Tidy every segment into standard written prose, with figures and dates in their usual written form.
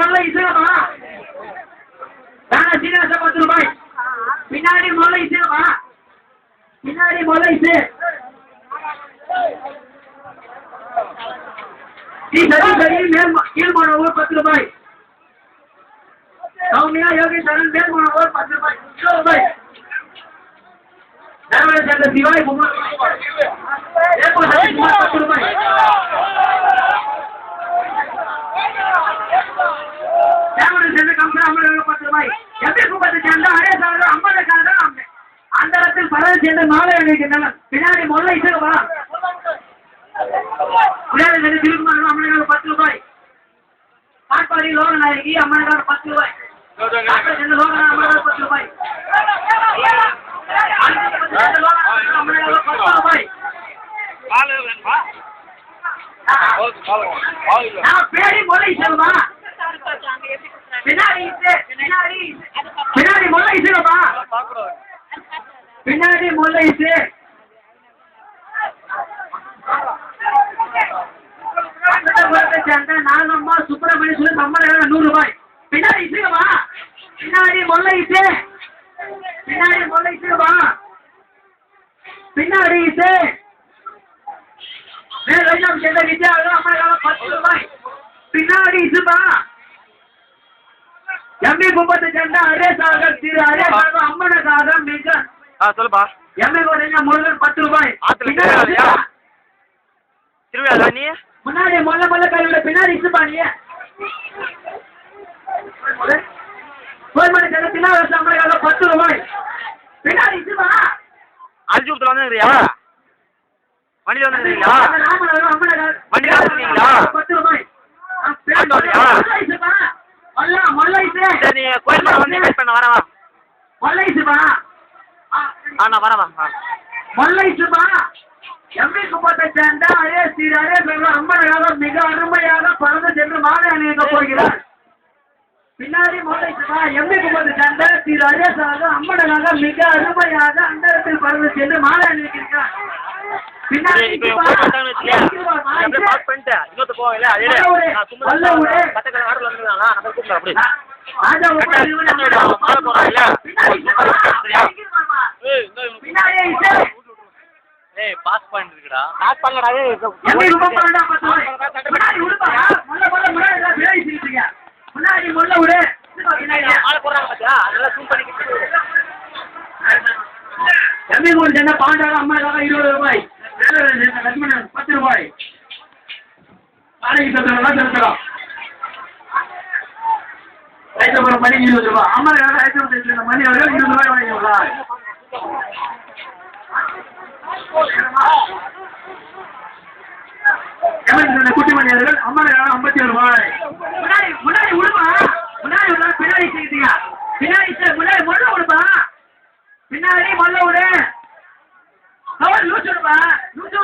முதல்ல இசையமா தானே சீனிவாச 10 ரூபாய். பின்னாடி முதல்ல இசையமா பின்னாடி முதல்ல இசை. கீழ்மானவர் 10 ரூபாய். சௌமியா யோகேஸ்வரன் மேல்மானவர் 10 ரூபாய். 20 ரூபாய். சேர்ந்த சிவாய் 10 ரூபாய். சேர்ந்த கம்சன் 10 ரூபாய். எப்படி குப்பத்தை சேர்ந்த அரே சார் 50 காலம் அந்த இடத்தில் பலர் சேர்ந்த மாலை அணிக்கின்றனர். பின்னாடி முதல்ல இசைவா திருக்குமார் அம்மனுக்காக 10 ரூபாய். காட்பாடி லோகநாயகி அம்மனுக்காக 10 ரூபாய். லோகநாயகி அம்மனுக்காக 10 ரூபாய். அம்மனுக்காக 10 ரூபாய். பேரி முதல்ல இசைவா பின்னாடி பின்னாடி முதல்ல இசைவா பின்னாடி முதல்ல இசை. நாகம்மா சுப்பிரமணிய சொல்லி 100 ரூபாய். பின்னாடி இசைவா பின்னாடி முதல்ல இசை. பின்னாடி முதல்ல இசைவா பின்னாடி இசை. வேலையம் சேர்ந்த வித்யா அம்மாக்காக 10 ரூபாய். பின்னாடி இசுபா எம்பி குப்பத்தை சேர்ந்த அரேசாகர் திரு அரேசாகர் அம்மனுக்காக மிக சொல்லுப்பா. எம்ஏ கோடைங்க முருகன் 10 ரூபாய். திருவிழா நீ முன்னாடி மொல்ல கைவிட பின்னாடி இசுப்பா நீ கோயம்பேடு சேர்ந்த தினாவரசு அம்மனுக்காக 10 ரூபாய். பின்னாடி இசுப்பா அரிசி கொடுத்து வந்துருக்கியா வண்டி வந்துருக்கீங்களா வண்டி வந்துருக்கீங்களா 10 ரூபாய். நீ கோயில் வந்து வெயிட் பண்ண வரவா நான் வரவா மல்லைசுபா எம்பி குப்பத்தை சேர்ந்த அரே ஸ்ரீ அரே அம்மனுக்காக மிக அருமையாக பறந்து சென்று மாலை அணிவிக்க போகிறார். பின்னாடி மல்லைசுபா எம்பி குப்பத்தை சேர்ந்த ஸ்ரீ அரேசாக அம்மனுக்காக மிக அருமையாக அந்தரத்தில் பறந்து சென்று மாலை அணிவிக்கிறார். பின்னாடி பாஸ் பாயிண்ட் இருக்குடா பாஸ் பண்ணலடா முன்னாடி முள்ள விடு எம்பி கூட சேர்ந்த பாண்டாக அம்மாக்காக 20 ரூபாய். லட்சுமணன் 10 ரூபாய். நாளைக்கு செலுத்தலாம் ரைத்தபுரம் மணி 20 ரூபாய். அம்மாக்காக ரைத்தபுரத்தில் மணி அவர்கள் 20 ரூபாய் வாங்கியுள்ளார். குட்டிமணி அவர்கள் அம்மாக்காக 57 ரூபாய். முன்னாடி விடுப்பா முன்னாடி பின்னாடி செய்தீங்க பின்னாடி முன்னாடி முள்ள விடுப்பா பின்னாடி முள்ள விடு லூசு விடுப்பா லூசு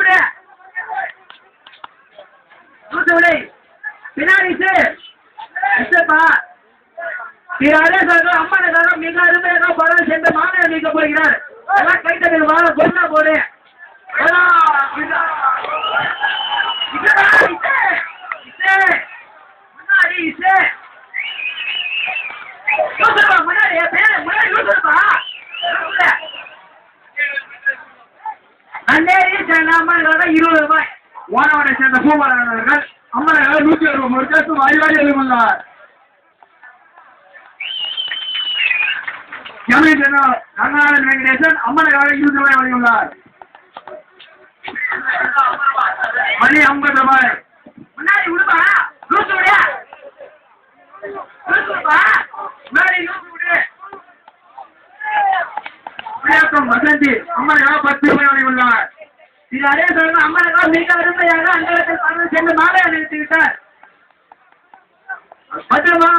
விடு பின்னாடி இசைப்பா அம்மனுக்காக மிக அருமையாக பறவை சென்று மாலை அணிவிக்க போகிறார். எல்லாம் கைத்தறிவு வாழ கொண்டா போடு முன்னாடி இசை முன்னாடி லூசுப்பா அந்தேரி சேர்ந்த அம்மனுக்காக 20 ரூபாய். ஓனவனை சேர்ந்த பூபாலர்கள் அம்மனுக்காக 120 ரூபாய். ஒரு கேசம் வாய்வாடி எழுதுள்ளார். ரங்கநாதன் வெங்கடேசன் அம்மனுக்காக 20 ரூபாய் வழங்கியுள்ளார். மணி 50 ரூபாய். முன்னாடி விடுப்பா லூசு விடு முன்னாடி லூசு விடு. வசந்தி அம்மனுக்காக 10 ரூபாய் வழங்கியுள்ளார். இது அதே சொல்ல அம்மனுக்காக மிக அருமையாக அந்த இடத்தில் சென்று மாலை அணிவித்து விட்டார். 10 ரூபாய்